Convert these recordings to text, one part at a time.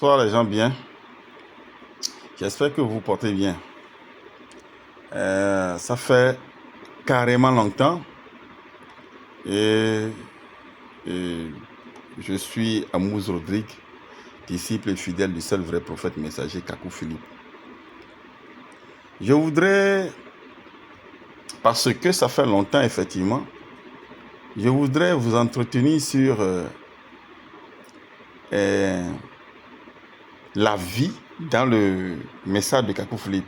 Bonsoir les gens bien. J'espère que vous vous portez bien. Ça fait carrément longtemps et je suis Amouze Rodrigue, disciple et fidèle du seul vrai prophète messager Kakou Philippe. Je voudrais, parce que ça fait longtemps effectivement, je voudrais vous entretenir sur la vie dans le message de Kakou Philippe.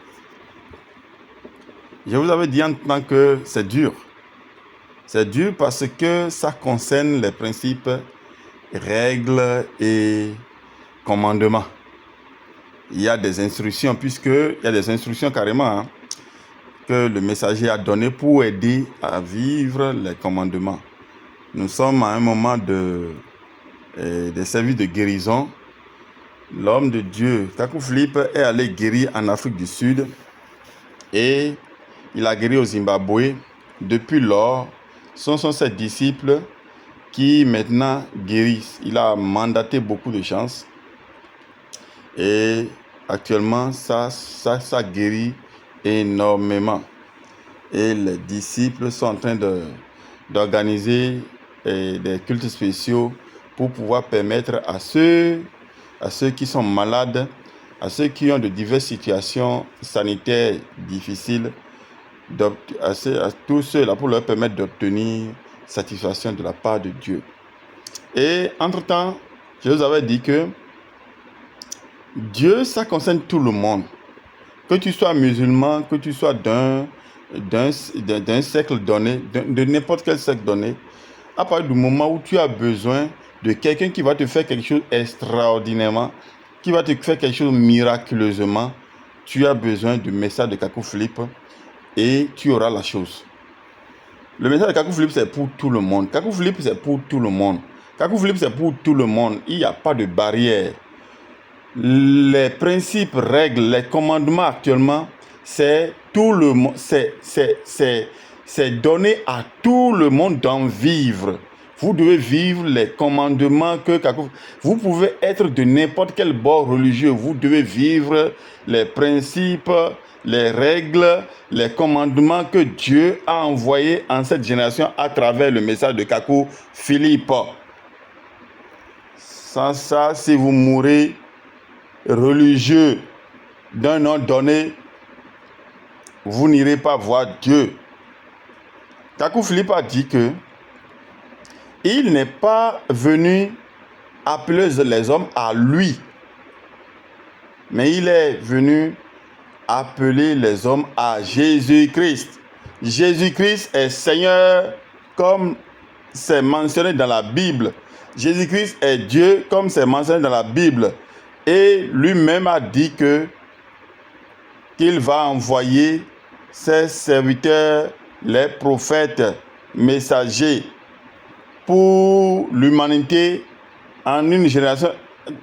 Je vous avais dit en temps que c'est dur. C'est dur parce que ça concerne les principes, règles et commandements. Il y a des instructions, puisqu'il y a des instructions carrément que le messager a donné pour aider à vivre les commandements. Nous sommes à un moment des services de guérison. L'homme de Dieu, Kakou Philippe, est allé guérir en Afrique du Sud et il a guéri au Zimbabwe. Depuis lors, ce sont ses disciples qui maintenant guérissent. Il a mandaté beaucoup de chances et actuellement ça guérit énormément. Et les disciples sont en train d'organiser des cultes spéciaux pour pouvoir permettre à ceux qui sont malades, à ceux qui ont de diverses situations sanitaires difficiles, à tous ceux-là, pour leur permettre d'obtenir satisfaction de la part de Dieu. Et entre-temps, je vous avais dit que Dieu, ça concerne tout le monde. Que tu sois musulman, que tu sois d'un siècle donné, de n'importe quel siècle donné, à partir du moment où tu as besoin de quelqu'un qui va te faire quelque chose extraordinairement, qui va te faire quelque chose miraculeusement, tu as besoin du message de Kakou Philippe et tu auras la chose. Le message de Kakou Philippe, c'est pour tout le monde. Kakou Philippe, c'est pour tout le monde. Kakou Philippe, c'est pour tout le monde. Il n'y a pas de barrière. Les principes, règles, les commandements actuellement, c'est tout le monde. C'est donné à tout le monde d'en vivre. Vous devez vivre les commandements que Kakou. Vous pouvez être de n'importe quel bord religieux. Vous devez vivre les principes, les règles, les commandements que Dieu a envoyés en cette génération à travers le message de Kakou Philippe. Sans ça, si vous mourrez religieux d'un nom donné, vous n'irez pas voir Dieu. Kakou Philippe a dit que il n'est pas venu appeler les hommes à lui, mais il est venu appeler les hommes à Jésus-Christ. Jésus-Christ est Seigneur comme c'est mentionné dans la Bible. Jésus-Christ est Dieu comme c'est mentionné dans la Bible. Et lui-même a dit qu'il va envoyer ses serviteurs, les prophètes, messagers, pour l'humanité en une génération.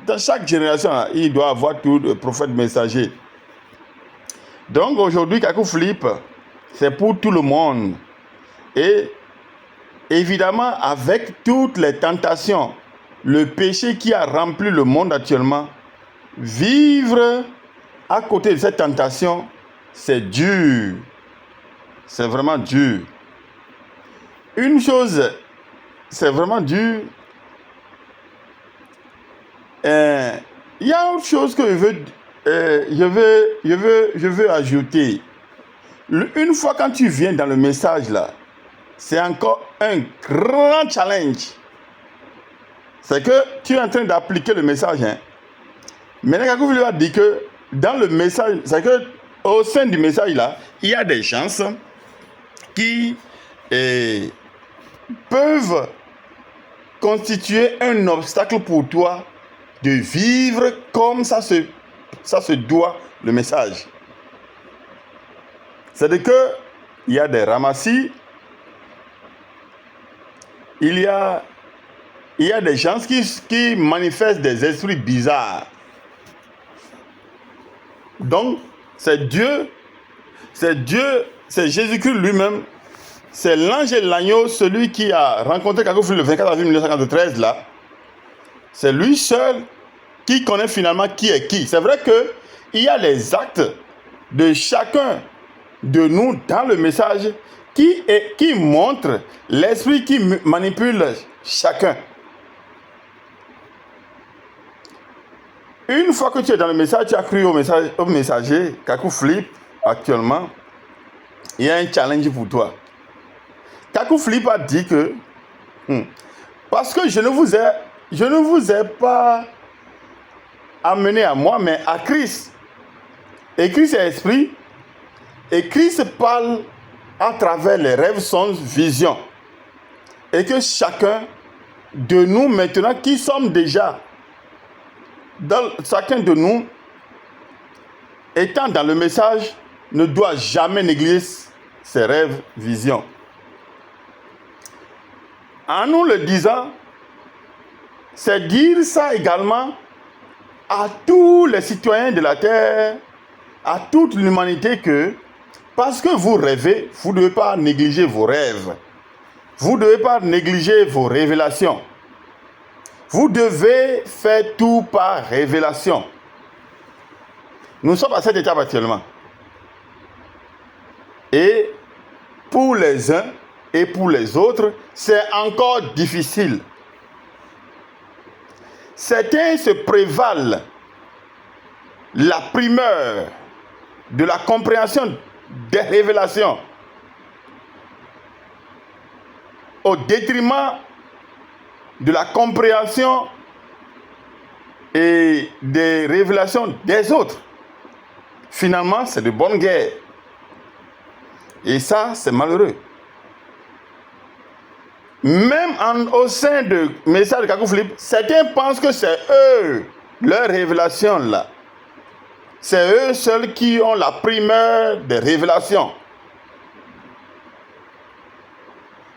Dans chaque génération, il doit avoir tout le prophète messager. Donc aujourd'hui, Kakou Philippe, c'est pour tout le monde. Et évidemment, avec toutes les tentations, le péché qui a rempli le monde actuellement, vivre à côté de cette tentation, c'est dur. C'est vraiment dur. Une chose, c'est vraiment dur. Il y a autre chose que je veux ajouter. Une fois quand tu viens dans le message là, c'est encore un grand challenge. C'est que tu es en train d'appliquer le message. Maintenant, Kakou Philippe a dit que dans le message, c'est que au sein du message là, il y a des gens qui peuvent constituer un obstacle pour toi de vivre comme ça se doit le message. C'est que il y a des ramassis, il y a des gens qui manifestent des esprits bizarres. Donc, c'est Jésus-Christ lui-même, c'est l'ange et l'agneau, celui qui a rencontré Kakou Philippe le 24 avril 1943 là. C'est lui seul qui connaît finalement qui est qui. C'est vrai qu'il y a les actes de chacun de nous dans le message qui montrent l'esprit qui manipule chacun. Une fois que tu es dans le message, tu as cru au messager, Kakou Flip, actuellement, il y a un challenge pour toi. Kakou Flip a dit que, parce que je ne vous ai pas amené à moi, mais à Christ. Et Christ est esprit, et Christ parle à travers les rêves, songes, visions. Et que chacun de nous maintenant, qui sommes déjà, chacun de nous, étant dans le message, ne doit jamais négliger ses rêves, visions. En nous le disant, c'est dire ça également à tous les citoyens de la terre, à toute l'humanité que, parce que vous rêvez, vous ne devez pas négliger vos rêves. Vous ne devez pas négliger vos révélations. Vous devez faire tout par révélation. Nous sommes à cette étape actuellement. Et pour les uns et pour les autres, c'est encore difficile. Certains se prévalent la primeur de la compréhension des révélations au détriment de la compréhension et des révélations des autres. Finalement, c'est de bonne guerre. Et ça, c'est malheureux. Même au sein de message de Kakou Flip, certains pensent que c'est eux, leur révélation là. C'est eux seuls qui ont la primeur des révélations.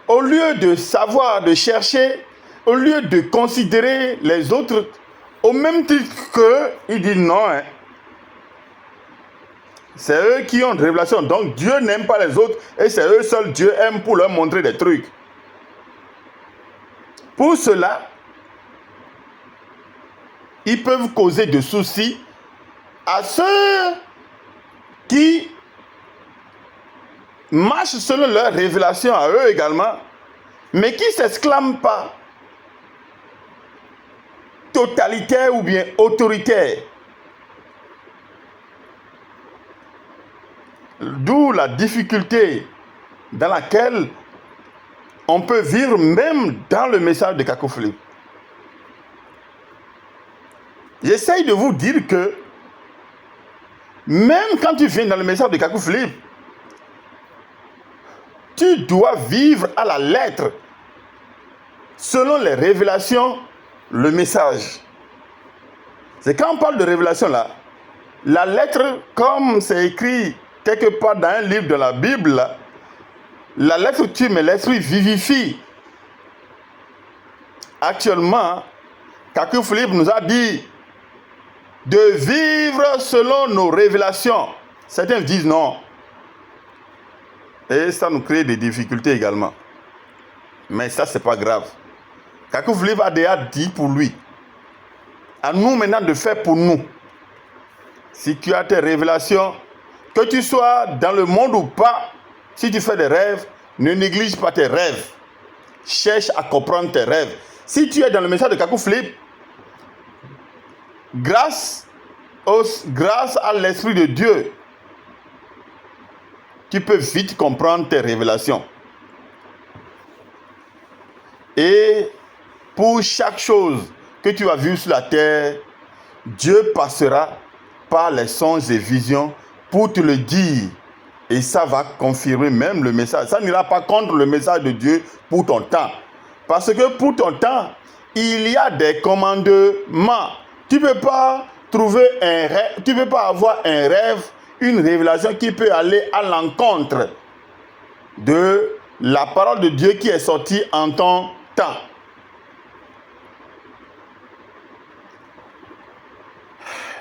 Au lieu de savoir, de chercher, au lieu de considérer les autres au même titre qu'eux, il dit non. C'est eux qui ont une révélation. Donc Dieu n'aime pas les autres et c'est eux seuls Dieu aime pour leur montrer des trucs. Pour cela, ils peuvent causer de soucis à ceux qui marchent selon leur révélation à eux également, mais qui ne s'exclament pas totalitaire ou bien autoritaire. D'où la difficulté dans laquelle on peut vivre même dans le message de Kakou Flip. J'essaye de vous dire que même quand tu viens dans le message de Kakou Flip, tu dois vivre à la lettre, selon les révélations, le message. C'est quand on parle de révélation là, la lettre, comme c'est écrit quelque part dans un livre de la Bible, là, la lettre tue, mais l'esprit vivifie. Actuellement, Kakou Flip nous a dit de vivre selon nos révélations. Certains disent non. Et ça nous crée des difficultés également. Mais ça, c'est pas grave. Kakou Flip a déjà dit pour lui. À nous maintenant de faire pour nous. Si tu as tes révélations, que tu sois dans le monde ou pas, si tu fais des rêves, ne néglige pas tes rêves. Cherche à comprendre tes rêves. Si tu es dans le message de Kakou Flip, grâce à l'Esprit de Dieu, tu peux vite comprendre tes révélations. Et pour chaque chose que tu as vue sur la terre, Dieu passera par les songes et visions pour te le dire. Et ça va confirmer même le message. Ça n'ira pas contre le message de Dieu pour ton temps. Parce que pour ton temps, il y a des commandements. Tu ne peux pas trouver un rêve, tu ne peux pas avoir un rêve, une révélation qui peut aller à l'encontre de la parole de Dieu qui est sortie en ton temps.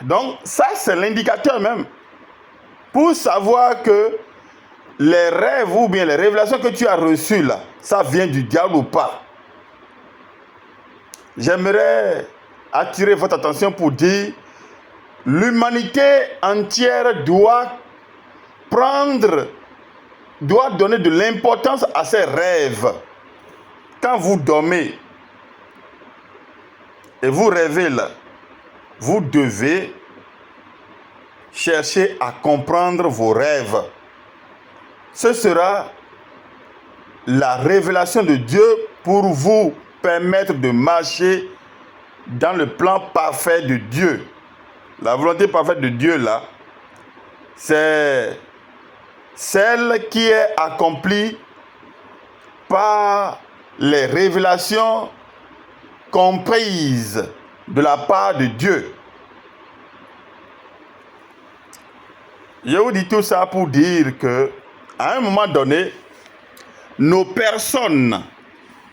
Donc ça, c'est l'indicateur même. Pour savoir que les rêves ou bien les révélations que tu as reçues là, ça vient du diable ou pas. J'aimerais attirer votre attention pour dire l'humanité entière doit donner de l'importance à ses rêves. Quand vous dormez et vous rêvez là, vous devez chercher à comprendre vos rêves. Ce sera la révélation de Dieu pour vous permettre de marcher dans le plan parfait de Dieu. La volonté parfaite de Dieu là, c'est celle qui est accomplie par les révélations comprises de la part de Dieu. Je vous dis tout ça pour dire que, à un moment donné, nos personnes,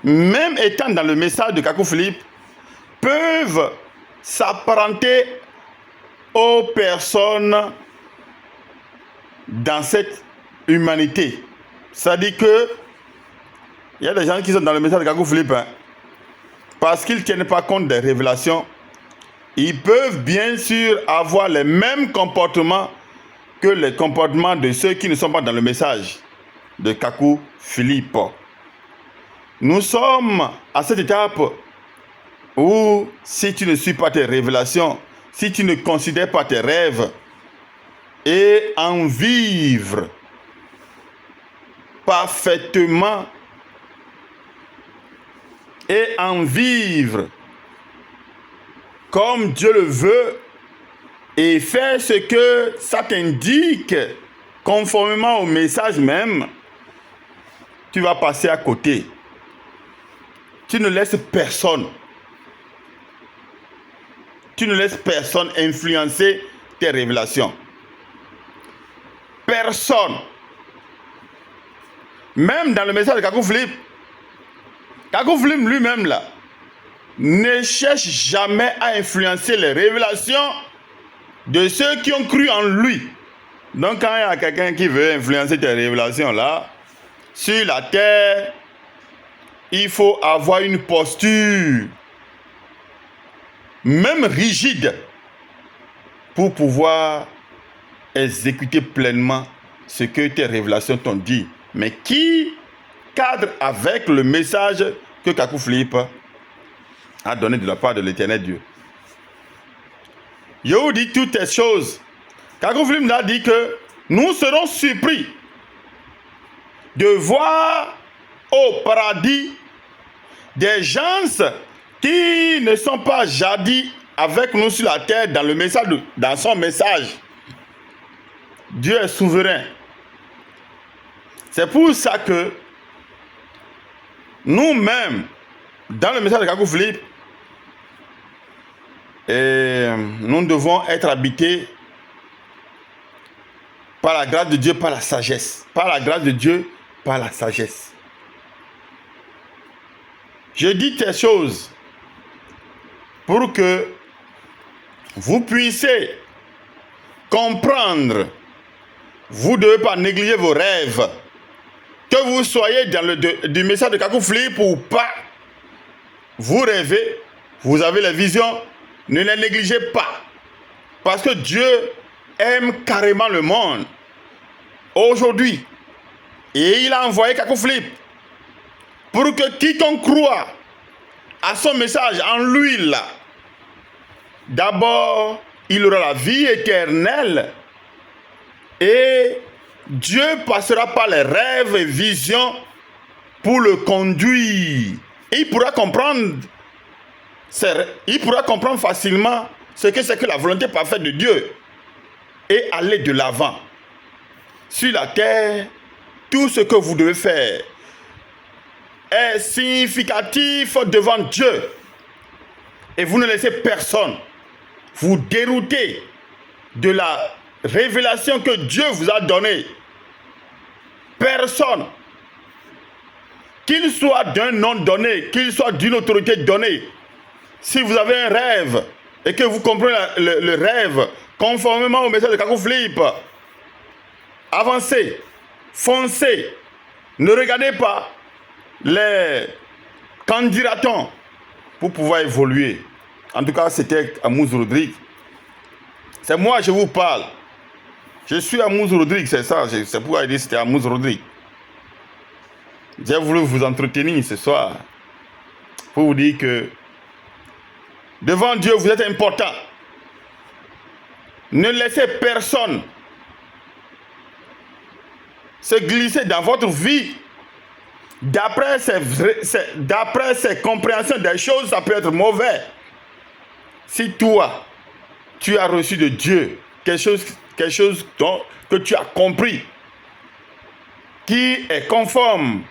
même étant dans le message de Kakou Philippe, peuvent s'apparenter aux personnes dans cette humanité. C'est-à-dire que il y a des gens qui sont dans le message de Kakou Philippe, parce qu'ils ne tiennent pas compte des révélations, ils peuvent bien sûr avoir les mêmes comportements que les comportements de ceux qui ne sont pas dans le message de Kakou Philippe. Nous sommes à cette étape où si tu ne suis pas tes révélations, si tu ne considères pas tes rêves et en vivre parfaitement et en vivre comme Dieu le veut et faire ce que ça t'indique conformément au message même, tu vas passer à côté. Tu ne laisses personne. Tu ne laisses personne influencer tes révélations. Personne. Même dans le message de Kakou Philippe lui-même là, ne cherche jamais à influencer les révélations de ceux qui ont cru en lui. Donc quand il y a quelqu'un qui veut influencer tes révélations là, sur la terre, il faut avoir une posture, même rigide, pour pouvoir exécuter pleinement ce que tes révélations t'ont dit, mais qui cadre avec le message que Kakou Philippe a donné de la part de l'Éternel Dieu. Je vous dis toutes ces choses. Kakou Philippe a dit que nous serons surpris de voir au paradis des gens qui ne sont pas jadis avec nous sur la terre dans le message, dans son message. Dieu est souverain. C'est pour ça que nous-mêmes, dans le message de Kakou Philippe, nous devons être habités par la grâce de Dieu, par la sagesse. Par la grâce de Dieu, par la sagesse. Je dis ces choses pour que vous puissiez comprendre. Vous ne devez pas négliger vos rêves. Que vous soyez dans du message de Kakou Philippe ou pas, vous rêvez, vous avez les visions, ne les négligez pas. Parce que Dieu aime carrément le monde aujourd'hui. Et il a envoyé Kakou Philippe pour que quiconque croit à son message en lui là, d'abord, il aura la vie éternelle. Et Dieu passera par les rêves et visions pour le conduire. Et il pourra comprendre facilement ce que c'est que la volonté parfaite de Dieu et aller de l'avant. Sur la terre, tout ce que vous devez faire est significatif devant Dieu. Et vous ne laissez personne vous dérouter de la révélation que Dieu vous a donnée. Personne, qu'il soit d'un nom donné, qu'il soit d'une autorité donnée, si vous avez un rêve et que vous comprenez le rêve conformément au message de Kakou Philippe, avancez, foncez, ne regardez pas les candidatons pour pouvoir évoluer. En tout cas, c'était Amouze Rodrigue. C'est moi, je vous parle. Je suis Amouze Rodrigue, c'est ça. C'est pourquoi il dit que c'était Amouze Rodrigue. J'ai voulu vous entretenir ce soir pour vous dire que devant Dieu, vous êtes important. Ne laissez personne se glisser dans votre vie. D'après ses compréhensions des choses, ça peut être mauvais. Si toi, tu as reçu de Dieu quelque chose que tu as compris, qui est conforme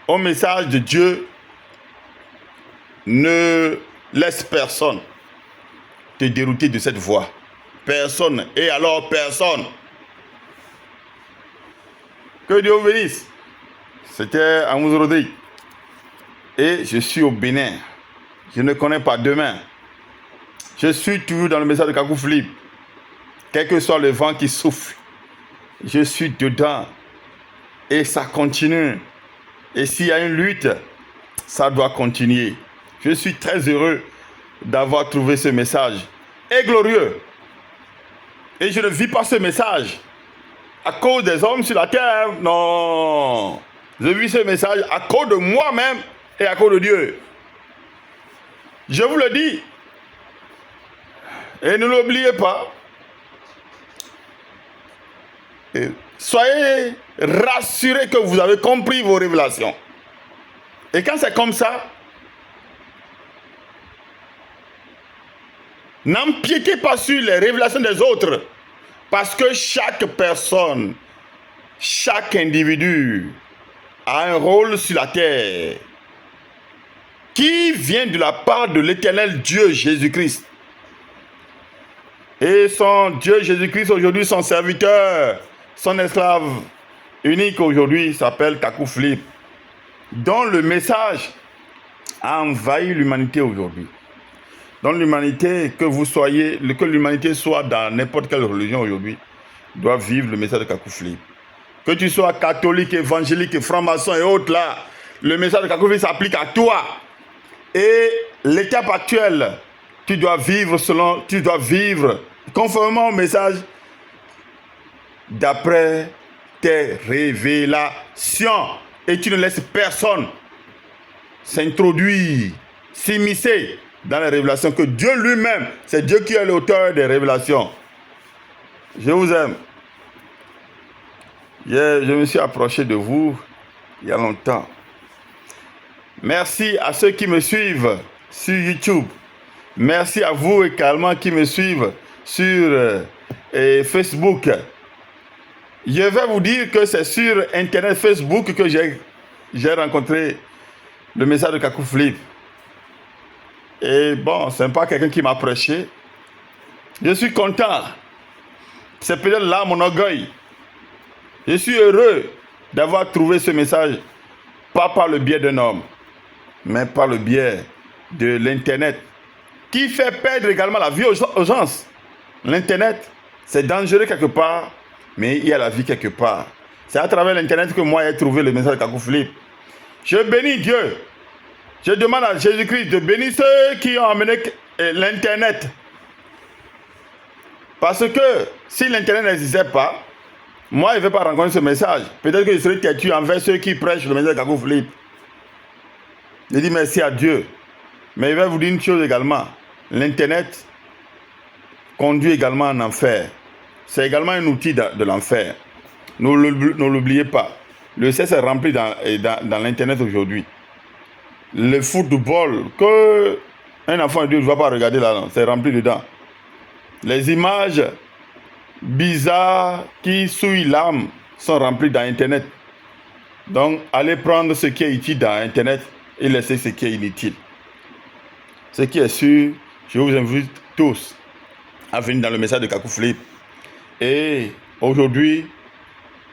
au message de Dieu, ne laisse personne te dérouter de cette voie. Personne. Et alors personne. Que Dieu vous bénisse. C'était Amouze Rodrigue. Et je suis au Bénin. Je ne connais pas demain. Je suis toujours dans le message de Kakou Philippe. Quel que soit le vent qui souffle, je suis dedans. Et ça continue. Et s'il y a une lutte, ça doit continuer. Je suis très heureux d'avoir trouvé ce message. Et glorieux. Et je ne vis pas ce message à cause des hommes sur la terre. Non. Je vis ce message à cause de moi-même et à cause de Dieu. Je vous le dis. Et ne l'oubliez pas. Et soyez rassurés que vous avez compris vos révélations. Et quand c'est comme ça, n'empiétez pas sur les révélations des autres. Parce que chaque personne, chaque individu a un rôle sur la terre qui vient de la part de l'éternel Dieu Jésus-Christ. Et son Dieu Jésus-Christ aujourd'hui, son serviteur, son esclave unique aujourd'hui s'appelle Kakou Philippe, dont le message a envahi l'humanité aujourd'hui. Dans l'humanité, que l'humanité soit dans n'importe quelle religion aujourd'hui, doit vivre le message de Kakou Philippe. Que tu sois catholique, évangélique, franc-maçon et autres là, le message de Kakou Philippe s'applique à toi. Et l'étape actuelle, tu dois vivre conformément au message d'après tes révélations. Et tu ne laisses personne s'introduire, s'immiscer dans les révélations que Dieu lui-même, c'est Dieu qui est l'auteur des révélations. Je vous aime. Je me suis approché de vous il y a longtemps. Merci à ceux qui me suivent sur YouTube. Merci à vous également qui me suivent sur Facebook. Je vais vous dire que c'est sur Internet Facebook que j'ai rencontré le message de Kakou Philippe. Et bon, ce n'est pas quelqu'un qui m'a prêché. Je suis content. C'est peut-être là mon orgueil. Je suis heureux d'avoir trouvé ce message, pas par le biais d'un homme, mais par le biais de l'Internet, qui fait perdre également la vie aux gens. L'Internet, c'est dangereux quelque part, mais il y a la vie quelque part. C'est à travers l'Internet que moi j'ai trouvé le message de Kakou Philippe. Je bénis Dieu. Je demande à Jésus-Christ de bénir ceux qui ont amené l'Internet. Parce que si l'Internet n'existait pas, moi je ne vais pas rencontrer ce message. Peut-être que je serai têtu envers ceux qui prêchent le message de Kakou Philippe. Je dis merci à Dieu. Mais je vais vous dire une chose également. L'Internet conduit également en enfer. C'est également un outil de l'enfer. Ne l'oubliez pas. Le sexe est rempli dans l'Internet aujourd'hui. Le football, que un enfant de Dieu ne va pas regarder là, c'est rempli dedans. Les images bizarres qui souillent l'âme sont remplies dans Internet. Donc, allez prendre ce qui est utile dans Internet et laissez ce qui est inutile. Ce qui est sûr, je vous invite tous à venir dans le message de Kakou Philippe. Et aujourd'hui,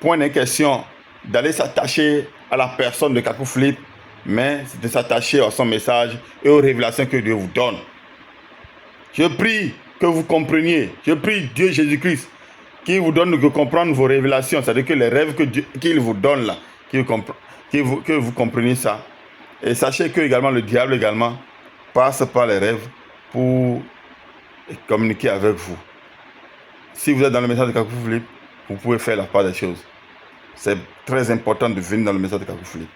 point de question d'aller s'attacher à la personne de Kakou Philippe, mais de s'attacher à son message et aux révélations que Dieu vous donne. Je prie que vous compreniez. Je prie Dieu Jésus-Christ qui vous donne de comprendre vos révélations, c'est-à-dire que les rêves qu'il vous donne là, que vous compreniez ça. Et sachez que également le diable également passe par les rêves pour communiquer avec vous. Si vous êtes dans le message de Kakou Philippe, vous pouvez faire la part des choses. C'est très important de venir dans le message de Kakou Philippe.